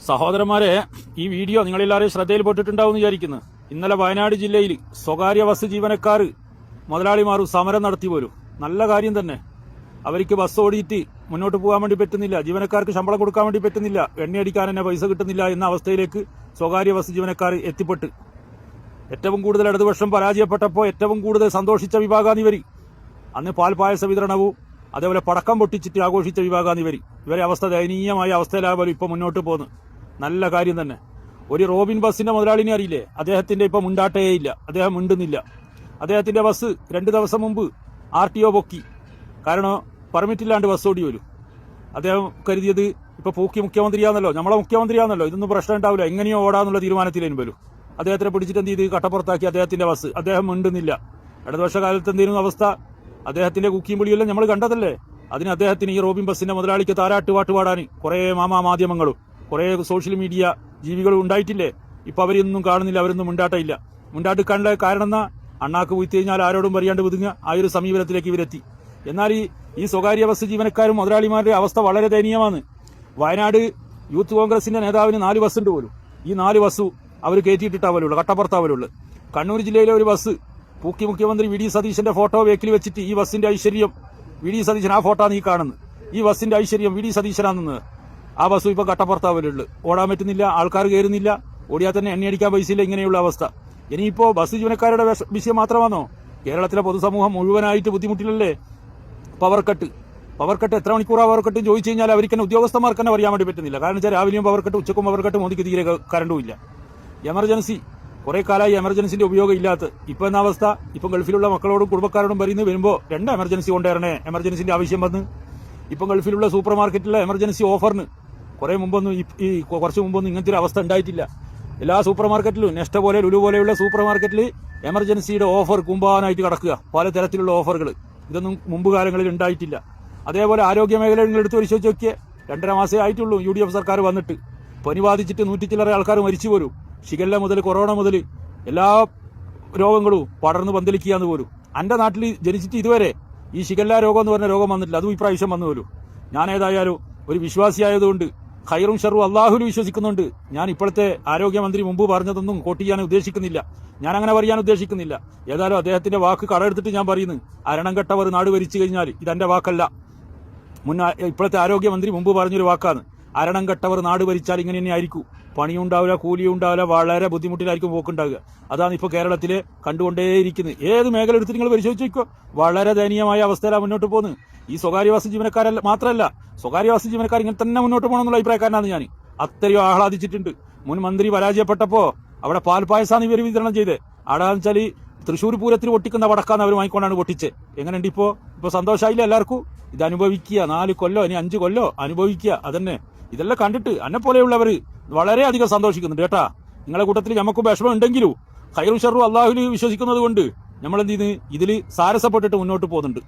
സഹോദരന്മാരെ, ഈ വീഡിയോ നിങ്ങളെല്ലാവരും ശ്രദ്ധയിൽപ്പെട്ടിട്ടുണ്ടാവും വിചാരിക്കുന്നു. ഇന്നലെ വയനാട് ജില്ലയിൽ സ്വകാര്യ ബസ് ജീവനക്കാർ മുതലാളിമാരും സമരം നടത്തി പോലും. നല്ല കാര്യം തന്നെ. അവർക്ക് ബസ് ഓടിയിട്ട് മുന്നോട്ട് പോകാൻ വേണ്ടി പറ്റുന്നില്ല, ജീവനക്കാർക്ക് ശമ്പളം കൊടുക്കാൻ വേണ്ടി പറ്റുന്നില്ല, എണ്ണയടിക്കാൻ തന്നെ പൈസ കിട്ടുന്നില്ല എന്ന അവസ്ഥയിലേക്ക് സ്വകാര്യ ബസ് ജീവനക്കാർ എത്തിപ്പെട്ട് ഏറ്റവും കൂടുതൽ ഇടതുപക്ഷം പരാജയപ്പെട്ടപ്പോൾ ഏറ്റവും കൂടുതൽ സന്തോഷിച്ച വിഭാഗാണ് ഇവർ. അന്ന് പാൽപായസ വിതരണവും അതേപോലെ പടക്കം പൊട്ടിച്ചിട്ട് ആഘോഷിച്ച വിഭാഗാണ് ഇവർ. ഇവരെ അവസ്ഥ ദയനീയമായ അവസ്ഥയിലാകുമ്പോൾ ഇപ്പോൾ മുന്നോട്ട് പോകുന്നു. നല്ല കാര്യം തന്നെ. ഒരു റോബിൻ ബസിന്റെ മുതലാളിനെ അറിയില്ലേ? അദ്ദേഹത്തിന്റെ ഇപ്പൊ മുണ്ടാട്ടേ ഇല്ല, അദ്ദേഹം മിണ്ടുന്നില്ല. അദ്ദേഹത്തിന്റെ ബസ് 2 ദിവസം മുമ്പ് RTO പൊക്കി. കാരണം പെർമിറ്റില്ലാണ്ട് ബസ് ഓടി വരും. അദ്ദേഹം കരുതിയത് ഇപ്പൊ പൂക്കി മുഖ്യമന്ത്രിയാണല്ലോ, നമ്മളെ മുഖ്യമന്ത്രിയാണല്ലോ, ഇതൊന്നും പ്രശ്നം ഉണ്ടാവില്ല, എങ്ങനെയോ ഓടാന്നുള്ള തീരുമാനത്തിലേനും വരും. അദ്ദേഹത്തിനെ പിടിച്ചിട്ട് എന്ത് ചെയ്ത് കട്ടപ്പുറത്താക്കി അദ്ദേഹത്തിന്റെ ബസ്. അദ്ദേഹം മിണ്ടുന്നില്ല. ഇടതുപക്ഷ കാലത്ത് എന്തെങ്കിലും അവസ്ഥ? അദ്ദേഹത്തിന്റെ കുക്കിയും പുളിയെല്ലാം നമ്മൾ കണ്ടതല്ലേ. അതിന് അദ്ദേഹത്തിന് ഈ റോബിൻ ബസിന്റെ മുതലാളിക്ക് താരാട്ട് പാട്ട് പാടാൻ കുറെ മാധ്യമങ്ങളും കുറെ സോഷ്യൽ മീഡിയ ജീവികളും ഉണ്ടായിട്ടില്ലേ? ഇപ്പൊ അവരൊന്നും കാണുന്നില്ല, അവരൊന്നും മുണ്ടാട്ടയില്ല. മുണ്ടാട്ടിക്കാനുള്ള കാരണം എന്നാ, അണ്ണാക്ക് പോയി കഴിഞ്ഞാൽ ആരോടും പറയാണ്ട് ഒതുങ്ങുക, ആ ഒരു സമീപനത്തിലേക്ക് ഇവരെത്തി. എന്നാൽ ഈ സ്വകാര്യ ബസ് ജീവനക്കാരും മുതലാളിമാരുടെ അവസ്ഥ വളരെ ദയനീയമാണ്. വയനാട് യൂത്ത് കോൺഗ്രസിന്റെ നേതാവിന് 4 ബസ്സുണ്ട് പോലും. ഈ 4 ബസ്സു അവർ കയറ്റിയിട്ടിട്ടാവലുള്ളൂ, കട്ടപ്പുറത്താവലുള്ളൂ. കണ്ണൂർ ജില്ലയിലെ ഒരു ബസ് പൂക്കി മുഖ്യമന്ത്രി VD സതീശന്റെ ഫോട്ടോ വേക്കിൽ വെച്ചിട്ട് ഈ ബസിന്റെ ഐശ്വര്യം VD സതീശൻ, ആ ഫോട്ടോ നീ കാണുന്നത്, ഈ ബസിന്റെ ഐശ്വര്യം VD സതീശനാണെന്ന്. ആ ബസ്സും ഇപ്പൊ കട്ടപ്പുറത്താവലുള്ളൂ. ഓടാൻ പറ്റുന്നില്ല, ആൾക്കാർ കയറുന്നില്ല, ഓടിയാൽ തന്നെ എണ്ണയടിക്കാൻ പൈസയില്ല, ഇങ്ങനെയുള്ള അവസ്ഥ. ഇനിയിപ്പോ ബസ് ജീവനക്കാരുടെ വിഷയം മാത്രമാണോ? കേരളത്തിലെ പൊതുസമൂഹം മുഴുവനായിട്ട് ബുദ്ധിമുട്ടിലല്ലേ? പവർ കട്ട് എത്ര മണിക്കൂറാണ് പവർ കട്ട് ചോദിച്ചു കഴിഞ്ഞാൽ അവർക്ക് തന്നെ ഉദ്യോഗസ്ഥന്മാർക്ക് തന്നെ അറിയാൻ വേണ്ടി പറ്റുന്നില്ല. കാരണം വെച്ചാൽ രാവിലെയും പവർ കട്ട്, ഉച്ചക്കും പവർ കട്ട്, മോദിക്ക് തീരെ കറണ്ടും ഇല്ല. എമർജൻസി കുറെ കാലമായി എമർജൻസിന്റെ ഉപയോഗം ഇല്ലാത്ത ഇപ്പൊ എന്ന അവസ്ഥ. ഇപ്പം ഗൾഫിലുള്ള മക്കളോടും കുടുംബക്കാരോടും വരുമ്പോ 2 എമർജൻസി കൊണ്ടുവരണേ, എമർജൻസിന്റെ ആവശ്യം വന്ന്. ഇപ്പം ഗൾഫിലുള്ള സൂപ്പർ മാർക്കറ്റിലെ എമർജൻസി ഓഫറിന് കുറച്ച് മുമ്പൊന്നും ഇങ്ങനത്തെ ഒരു അവസ്ഥ ഉണ്ടായിട്ടില്ല. എല്ലാ സൂപ്പർ മാർക്കറ്റിലും നെസ്റ്റ പോലെ ലുലു പോലെയുള്ള സൂപ്പർ മാർക്കറ്റിൽ എമർജൻസിയുടെ ഓഫർ കുമ്പാനായിട്ട് കിടക്കുക, പല തരത്തിലുള്ള ഓഫറുകൾ. ഇതൊന്നും മുമ്പ് കാലങ്ങളിൽ ഉണ്ടായിട്ടില്ല. അതേപോലെ ആരോഗ്യ മേഖല നിങ്ങൾ എടുത്ത് പരിശോധിച്ച് നോക്കിയേ. 2.5 മാസേ ആയിട്ടുള്ളൂ UDF സർക്കാർ വന്നിട്ട്. പനി ബാധിച്ചിട്ട് 100 ചില്ലറ ആൾക്കാർ മരിച്ചു പോരും. ഷിഗല്ല മുതൽ കൊറോണ മുതൽ എല്ലാ രോഗങ്ങളും പടർന്ന് പന്തലിക്കുകയെന്ന് പോലും. എന്റെ നാട്ടിൽ ജനിച്ചിട്ട് ഇതുവരെ ഈ ഷിഗല്ല രോഗം എന്ന് പറഞ്ഞ രോഗം വന്നിട്ടില്ല. അതും ഇപ്രാവശ്യം വന്നു പോലും. ഞാൻ ഏതായാലും ഒരു വിശ്വാസിയായതുകൊണ്ട് ഖൈറും ഷറും അള്ളാഹുൽ വിശ്വസിക്കുന്നുണ്ട്. ഞാൻ ഇപ്പോഴത്തെ ആരോഗ്യമന്ത്രി മുമ്പ് പറഞ്ഞതൊന്നും കോട്ട് ചെയ്യാൻ ഉദ്ദേശിക്കുന്നില്ല, ഞാൻ അങ്ങനെ പറയാൻ ഉദ്ദേശിക്കുന്നില്ല. ഏതായാലും അദ്ദേഹത്തിന്റെ വാക്ക് കടമെടുത്തിട്ട് ഞാൻ പറയുന്നു, അരണം കെട്ടവർ നാട് ഭരിച്ചു കഴിഞ്ഞാൽ, ഇതെന്റെ വാക്കല്ല, ഇപ്പോഴത്തെ ആരോഗ്യമന്ത്രി മുമ്പ് പറഞ്ഞൊരു വാക്കാണ്. അരണം കെട്ടവർ നാട് ഭരിച്ചാൽ ഇങ്ങനെ തന്നെ ആയിരിക്കും, പണിയുണ്ടാവില്ല, കൂലിയും ഉണ്ടാവില്ല, വളരെ ബുദ്ധിമുട്ടിലായിരിക്കും പോക്കുണ്ടാവുക. അതാണ് ഇപ്പോൾ കേരളത്തിലെ കണ്ടുകൊണ്ടേയിരിക്കുന്നത്. ഏത് മേഖല എടുത്ത് നിങ്ങൾ പരിശോധിച്ചോ, വളരെ ദയനീയമായ അവസ്ഥയിലാണ് മുന്നോട്ട് പോകുന്നത്. ഈ സ്വകാര്യ ബസ് ജീവനക്കാരല്ല മാത്രമല്ല, സ്വകാര്യ ബസ് ജീവനക്കാർ ഇങ്ങനെ തന്നെ മുന്നോട്ട് പോകണമെന്നുള്ള അഭിപ്രായക്കാരനാണ് ഞാൻ. അത്രയും ആഹ്ലാദിച്ചിട്ടുണ്ട്. മുൻ മന്ത്രി പരാജയപ്പെട്ടപ്പോ അവിടെ പാൽപായസാണ് ഇവർ വിതരണം ചെയ്തത്. ആടാന്ന് വെച്ചാൽ തൃശ്ശൂർ പൂരത്തിൽ പൊട്ടിക്കുന്ന വടക്കാന്ന് അവർ വാങ്ങിക്കൊണ്ടാണ് പൊട്ടിച്ചത്. എങ്ങനെയുണ്ട് ഇപ്പോ സന്തോഷമായില്ല എല്ലാവർക്കും? ഇത് അനുഭവിക്കുക, 4 കൊല്ലോ ഇനി 5 കൊല്ലോ അനുഭവിക്കുക. അതന്നെ ഇതെല്ലാം കണ്ടിട്ട് എന്നെ പോലെയുള്ളവർ വളരെയധികം സന്തോഷിക്കുന്നുണ്ട് കേട്ടാ. നിങ്ങളെ കൂട്ടത്തിൽ നമുക്കും വിഷമം ഉണ്ടെങ്കിലും ഖൈറും ഷറും അള്ളാഹുവിൽ വിശ്വസിക്കുന്നത് കൊണ്ട് നമ്മൾ എന്ത് ചെയ്യുന്നു, ഇതിൽ സാരസപ്പെട്ടിട്ട് മുന്നോട്ട് പോകുന്നുണ്ട്.